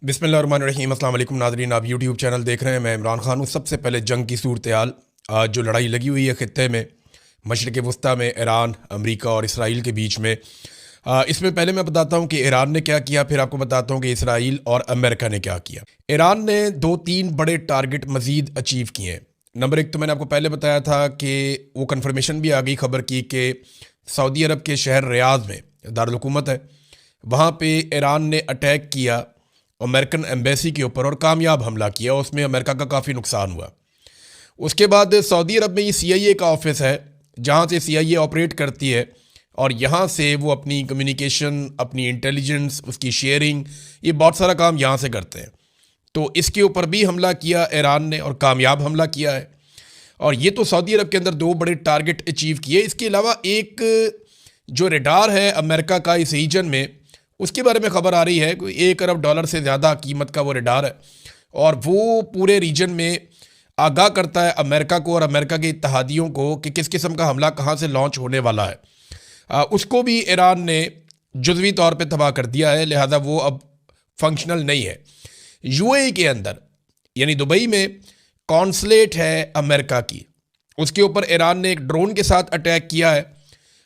बिस्मिल्लाहिर्रहमानिर्रहीम। अस्सलाम वालेकुम नाज़रीन, आप यूट्यूब चैनल देख रहे हैं। मैं इमरान खान हूँ। सबसे पहले जंग की सूरत-ए-हाल, जो लड़ाई लगी हुई है ख़ित्ते में मशरिक़ वस्ता में ईरान, अमेरिका और इसराइल के बीच में, इसमें पहले मैं बताता हूँ कि ईरान ने क्या किया, फिर आपको बताता हूँ कि इसराइल और अमेरिका ने क्या किया। ईरान ने 2-3 बड़े टारगेट मज़ीद अचीव किए हैं। नंबर 1 तो मैंने आपको पहले बताया था कि वो कन्फर्मेशन भी आ गई खबर की कि सऊदी अरब के शहर रियाद में दारुल हुकूमत है, वहाँ पे ईरान ने अटैक किया अमेरिकन एम्बेसी के ऊपर और कामयाब हमला किया। उसमें अमेरिका का काफ़ी नुकसान हुआ। उसके बाद सऊदी अरब में ये CIA का ऑफिस है, जहाँ से CIA ऑपरेट करती है और यहाँ से वो अपनी कम्युनिकेशन, अपनी इंटेलिजेंस, उसकी शेयरिंग, ये बहुत सारा काम यहाँ से करते हैं। तो इसके ऊपर भी हमला किया ईरान ने और कामयाब हमला किया है। और ये तो सऊदी अरब के अंदर 2 बड़े टारगेट अचीव किए। इसके अलावा एक जो रडार है अमेरिका का इस रीजन में, उसके बारे में ख़बर आ रही है कोई $1 अरब से ज़्यादा कीमत का वो रडार है और वो पूरे रीजन में आगाह करता है अमेरिका को और अमेरिका के इत्तहादियों को कि किस किस्म का हमला कहाँ से लॉन्च होने वाला है। उसको भी ईरान ने जुज़वी तौर पे तबाह कर दिया है, लिहाजा वो अब फंक्शनल नहीं है। UAE के अंदर यानी दुबई में कॉन्सुलेट है अमेरिका की, उसके ऊपर ईरान ने एक ड्रोन के साथ अटैक किया है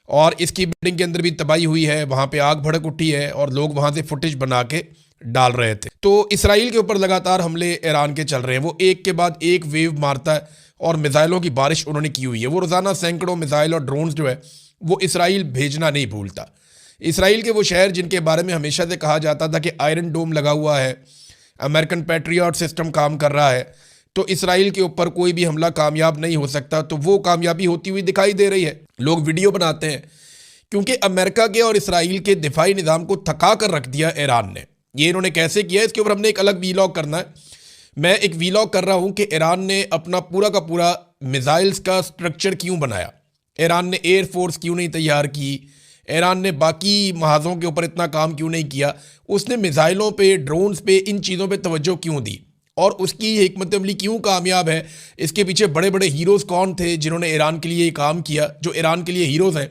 और इसकी बिल्डिंग के अंदर भी तबाही हुई है, वहाँ पे आग भड़क उठी है और लोग वहाँ से फुटेज बना के डाल रहे थे। तो इसराइल के ऊपर लगातार हमले ईरान के चल रहे हैं, वो एक के बाद एक वेव मारता है और मिसाइलों की बारिश उन्होंने की हुई है। वो रोज़ाना सैकड़ों मिसाइल और ड्रोन्स जो है वो इसराइल भेजना नहीं भूलता। इसराइल के वो शहर जिनके बारे में हमेशा से कहा जाता था कि आयरन डोम लगा हुआ है, अमेरिकन पैट्रियट सिस्टम काम कर रहा है, तो इसराइल के ऊपर कोई भी हमला कामयाब नहीं हो सकता। तो वो कामयाबी होती हुई दिखाई दे रही है। लोग वीडियो बनाते हैं क्योंकि अमेरिका के और इसराइल के दिफाई निज़ाम को थका कर रख दिया ईरान ने। ये इन्होंने कैसे किया, इसके ऊपर हमने एक अलग वीलॉग करना है। मैं एक वीलॉग कर रहा हूँ कि ईरान ने अपना पूरा का पूरा मिसाइल्स का स्ट्रक्चर क्यों बनाया, ईरान ने एयरफोर्स क्यों नहीं तैयार की, ईरान ने बाकी महाज़ों के ऊपर इतना काम क्यों नहीं किया, उसने मिसाइलों पे, ड्रोन्स पे, इन चीज़ों पे तवज्जो क्यों दी और उसकी हिकमत अमली क्यों कामयाब है। इसके पीछे बड़े बड़े हीरोज़ कौन थे जिन्होंने ईरान के लिए ये काम किया, जो ईरान के लिए हीरोज़ हैं।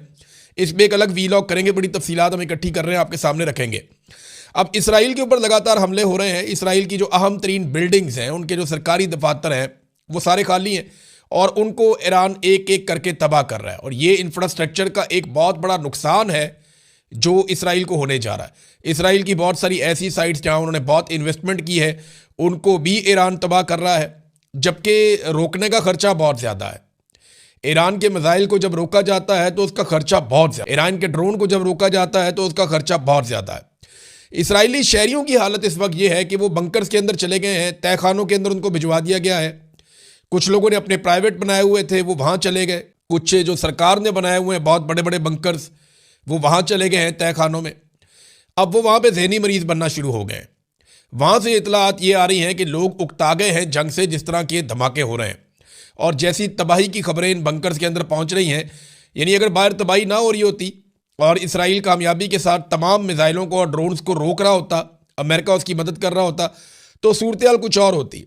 इस पर एक अलग वीलॉग करेंगे, बड़ी तफसीलात हम इकट्ठी कर रहे हैं, आपके सामने रखेंगे। अब इसराइल के ऊपर लगातार हमले हो रहे हैं। इसराइल की जो अहम तरीन बिल्डिंग्स हैं, उनके जो सरकारी दफातर हैं, वो सारे खाली हैं और उनको ईरान एक एक करके तबाह कर रहा है। और ये इंफ्रास्ट्रक्चर का एक बहुत बड़ा नुकसान है जो इसराइल को होने जा रहा है। इसराइल की बहुत सारी ऐसी साइट्स जहाँ उन्होंने बहुत इन्वेस्टमेंट की है, उनको भी ईरान तबाह कर रहा है, जबकि रोकने का खर्चा बहुत ज़्यादा है। ईरान के मिसाइल को जब रोका जाता है तो उसका खर्चा बहुत ज़्यादा, ईरान के ड्रोन को जब रोका जाता है तो उसका खर्चा बहुत ज़्यादा है। इसराइली शहरियों की हालत इस वक्त ये है कि वो बंकर्स के अंदर चले गए हैं, तहखानों के अंदर उनको भिजवा दिया गया है। कुछ लोगों ने अपने प्राइवेट बनाए हुए थे, वो वहाँ चले गए। कुछ जो सरकार ने बनाए हुए हैं बहुत बड़े बड़े बंकर्स, वो वहाँ चले गए हैं तहखानों में। अब वो वहाँ पे ज़हनी मरीज़ बनना शुरू हो गए हैं। वहाँ से इतलात ये आ रही हैं कि लोग उकता गए हैं जंग से, जिस तरह के धमाके हो रहे हैं और जैसी तबाही की खबरें इन बंकर्स के अंदर पहुँच रही हैं। यानी अगर बाहर तबाही ना हो रही होती और इसराइल कामयाबी के साथ तमाम मिसाइलों को और ड्रोन्स को रोक रहा होता, अमेरिका उसकी मदद कर रहा होता, तो सूरत हाल कुछ और होती।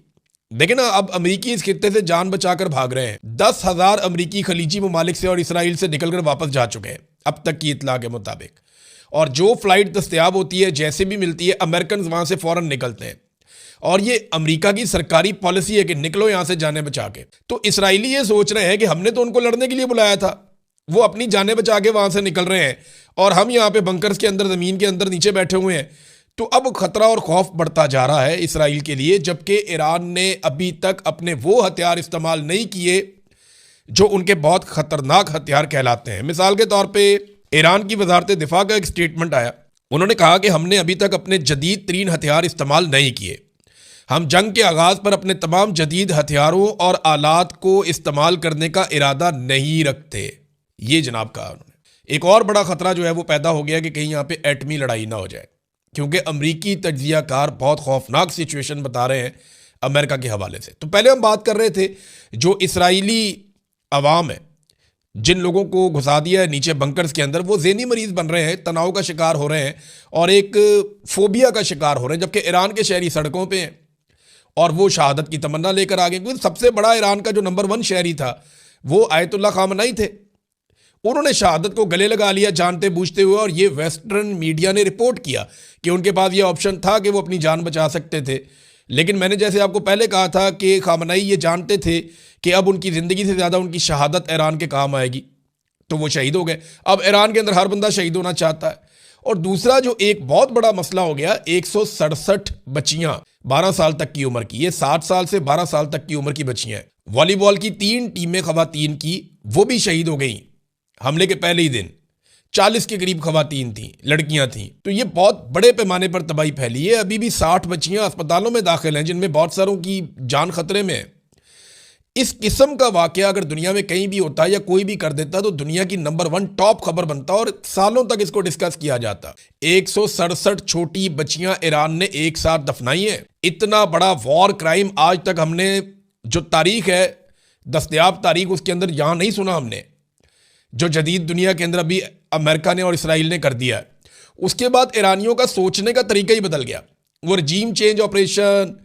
देखिए ना, अब अमेरिकी इस खित्ते से जान बचाकर भाग रहे हैं। 10,000 अमेरिकी खलीजी ममालिक से और इसराइल से निकलकर वापस जा चुके हैं अब तक की इतला के मुताबिक। और जो फ्लाइट दस्तयाब होती है, जैसे भी मिलती है, अमेरिकन वहाँ से फ़ौरन निकलते हैं। और ये अमेरिका की सरकारी पॉलिसी है कि निकलो यहाँ से जाने बचा के। तो इसराइली ये सोच रहे हैं कि हमने तो उनको लड़ने के लिए बुलाया था, वो अपनी जाने बचा के वहाँ से निकल रहे हैं और हम यहाँ पे बंकर्स के अंदर, ज़मीन के अंदर नीचे बैठे हुए हैं। तो अब खतरा और खौफ बढ़ता जा रहा है इसराइल के लिए, जबकि ईरान ने अभी तक अपने वो हथियार इस्तेमाल नहीं किए जो उनके बहुत ख़तरनाक हथियार कहलाते हैं। मिसाल के तौर पर ईरान की वजारत दिफा का एक स्टेटमेंट आया, उन्होंने कहा कि हमने अभी तक अपने जदीद तरीन हथियार इस्तेमाल नहीं किए। हम जंग के आगाज़ पर अपने तमाम जदीद हथियारों और आलात को इस्तेमाल करने का इरादा नहीं रखते। ये जनाब कहा उन्होंने। एक और बड़ा ख़तरा जो है वो पैदा हो गया कि कहीं यहाँ पे एटमी लड़ाई ना हो जाए, क्योंकि अमरीकी तज्ज़ियाकार बहुत खौफनाक सिचुएशन बता रहे हैं अमेरिका के हवाले से। तो पहले हम बात कर रहे थे जो इसराइली अवाम है, जिन लोगों को घुसा दिया है नीचे बंकर्स के अंदर, वो ज़हनी मरीज़ बन रहे हैं, तनाव का शिकार हो रहे हैं और एक फोबिया का शिकार हो रहे हैं। जबकि ईरान के शहरी सड़कों पे हैं और वो शहादत की तमन्ना लेकर आ गए। क्योंकि सबसे बड़ा ईरान का जो नंबर 1 शहरी था वो आयतुल्ला खामनाई थे। उन्होंने शहादत को गले लगा लिया जानते बूझते हुए, और ये वेस्टर्न मीडिया ने रिपोर्ट किया कि उनके पास ये ऑप्शन था कि वो अपनी जान बचा सकते थे। लेकिन मैंने जैसे आपको पहले कहा था कि खामनेई ये जानते थे कि अब उनकी ज़िंदगी से ज़्यादा उनकी शहादत ईरान के काम आएगी, तो वो शहीद हो गए। अब ईरान के अंदर हर बंदा शहीद होना चाहता है। और दूसरा जो एक बहुत बड़ा मसला हो गया, 167 बच्चियां 12 साल तक की उम्र की, ये 60 साल से 12 साल तक की उम्र की बच्चियां हैं। वॉलीबॉल की 3 टीमें खवातीन की, वो भी शहीद हो गई हमले के पहले ही दिन। 40 के करीब खवातीन थी, लड़कियां थी। तो ये बहुत बड़े पैमाने पर तबाही फैली है। अभी भी 60 बच्चियां अस्पतालों में दाखिल हैं, जिनमें बहुत सारों की जान खतरे में है। इस किस्म का वाकया अगर दुनिया में कहीं भी होता या कोई भी कर देता तो दुनिया की नंबर 1 टॉप खबर बनता और सालों तक इसको डिस्कस किया जाता। 167 छोटी बच्चियां ईरान ने एक साथ दफनाई हैं। इतना बड़ा वॉर क्राइम आज तक हमने, जो तारीख है दस्तयाब तारीख, उसके अंदर यहां नहीं सुना हमने, जो जदीद दुनिया के अंदर अभी अमेरिका ने और इसराइल ने कर दिया है। उसके बाद ईरानियों का सोचने का तरीका ही बदल गया। वो रजीम चेंज ऑपरेशन,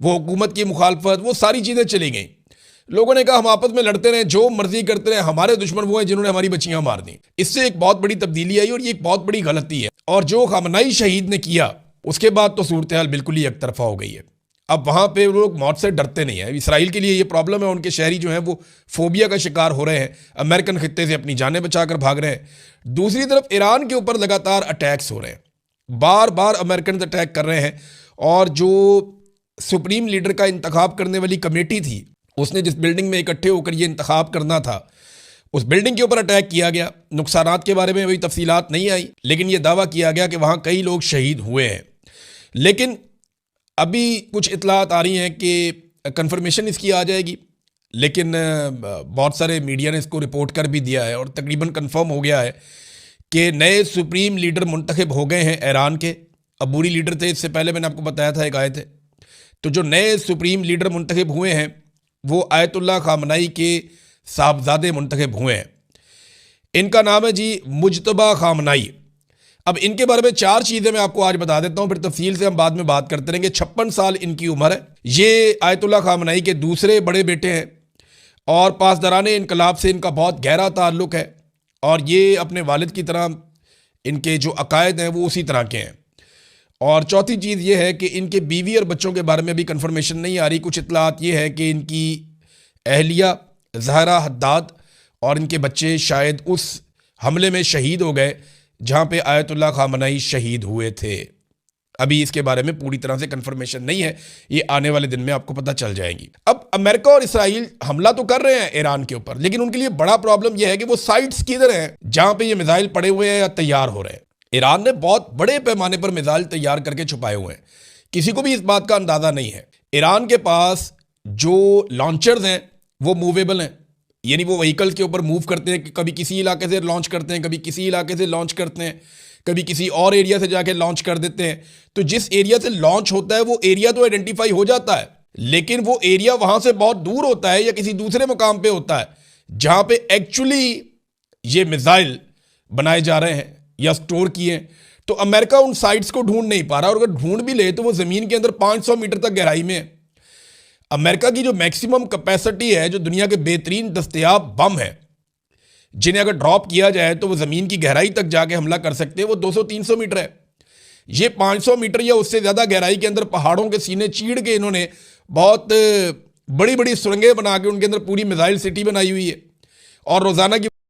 वो हुकूमत की मुखालफत, वो सारी चीज़ें चली गई। लोगों ने कहा हम आपस में लड़ते रहे, जो मर्जी करते रहे, हमारे दुश्मन वो हैं जिन्होंने हमारी बच्चियां मार दी। इससे एक बहुत बड़ी तब्दीली आई और ये एक बहुत बड़ी गलती है। और जो खामनेई शहीद ने किया, उसके बाद तो सूरत हाल बिल्कुल ही एक तरफा हो गई है। अब वहां पे लोग मौत से डरते नहीं है। इसराइल के लिए ये प्रॉब्लम है, उनके शहरी जो हैं वो फोबिया का शिकार हो रहे हैं, अमेरिकन खित्ते से अपनी जानें बचाकर भाग रहे हैं। दूसरी तरफ ईरान के ऊपर लगातार अटैक्स हो रहे हैं, बार बार अमेरिकन अटैक कर रहे हैं। और जो सुप्रीम लीडर का इंतखाब करने वाली कमेटी थी, उसने जिस बिल्डिंग में इकट्ठे होकर ये इंतखाब करना था, उस बिल्डिंग के ऊपर अटैक किया गया। नुकसानात के बारे में अभी तफसीलात नहीं आई, लेकिन यह दावा किया गया कि वहाँ कई लोग शहीद हुए हैं। लेकिन अभी कुछ इतलात आ रही हैं कि कंफर्मेशन इसकी आ जाएगी, लेकिन बहुत सारे मीडिया ने इसको रिपोर्ट कर भी दिया है और तकरीबन कंफर्म हो गया है कि नए सुप्रीम लीडर मुंतखब हो गए हैं ईरान के। अबूरी लीडर थे, इससे पहले मैंने आपको बताया था, एक आए थे। तो जो नए सुप्रीम लीडर मुंतखब हुए हैं वो आयतुल्लाह खामनेई के साहबजादे मुंतखब हुए हैं। इनका नाम है जी मुज्तबा खामनेई। अब इनके बारे में 4 चीज़ें मैं आपको आज बता देता हूँ, फिर तफसील से हम बाद में बात करते रहेंगे। 56 साल इनकी उम्र है। ये आयतुल्लाह खामनेई के दूसरे बड़े बेटे हैं और पासदाराने इनकलाब से इनका बहुत गहरा ताल्लुक़ है। और ये अपने वालिद की तरह, इनके जो अकायद हैं वो उसी तरह के हैं। और चौथी चीज़ ये है कि इनके बीवी और बच्चों के बारे में भी कंफर्मेशन नहीं आ रही। कुछ इतलात ये है कि इनकी अहलिया ज़हरा हद्दाद और इनके बच्चे शायद उस हमले में शहीद हो गए जहाँ पे आयतुल्लाह खामनेई शहीद हुए थे। अभी इसके बारे में पूरी तरह से कंफर्मेशन नहीं है, ये आने वाले दिन में आपको पता चल जाएगी। अब अमेरिका और इसराइल हमला तो कर रहे हैं ईरान के ऊपर, लेकिन उनके लिए बड़ा प्रॉब्लम यह है कि वो साइट्स किधर हैं जहाँ पे ये मिसाइल पड़े हुए हैं या तैयार हो रहे हैं। ईरान ने बहुत बड़े पैमाने पर मिसाइल तैयार करके छुपाए हुए हैं, किसी को भी इस बात का अंदाजा नहीं है। ईरान के पास जो लॉन्चर्स हैं वो मूवेबल हैं, यानी वो व्हीकल्स के ऊपर मूव करते हैं। कभी किसी इलाके से लॉन्च करते हैं, कभी किसी इलाके से लॉन्च करते हैं, कभी किसी और एरिया से जाके लॉन्च कर देते हैं। तो जिस एरिया से लॉन्च होता है वो एरिया तो आइडेंटिफाई हो जाता है, लेकिन वो एरिया वहां से बहुत दूर होता है या किसी दूसरे मुकाम पे होता है जहां पे एक्चुअली ये मिसाइल बनाए जा रहे हैं या स्टोर किए। तो अमेरिका उन साइट्स को ढूंढ नहीं पा रहा, और अगर ढूंढ भी ले तो वो जमीन के अंदर 500 मीटर तक गहराई में है। अमेरिका की जो मैक्सिमम कैपेसिटी है, जो दुनिया के बेहतरीन दस्तयाब बम है, जिन्हें अगर ड्रॉप किया जाए तो वो ज़मीन की गहराई तक जाके हमला कर सकते हैं, वो 200-300 मीटर है। ये 500 मीटर या उससे ज़्यादा गहराई के अंदर पहाड़ों के सीने चीड़ के इन्होंने बहुत बड़ी बड़ी सुरंगें बना के उनके अंदर पूरी मिसाइल सिटी बनाई हुई है। और रोज़ाना की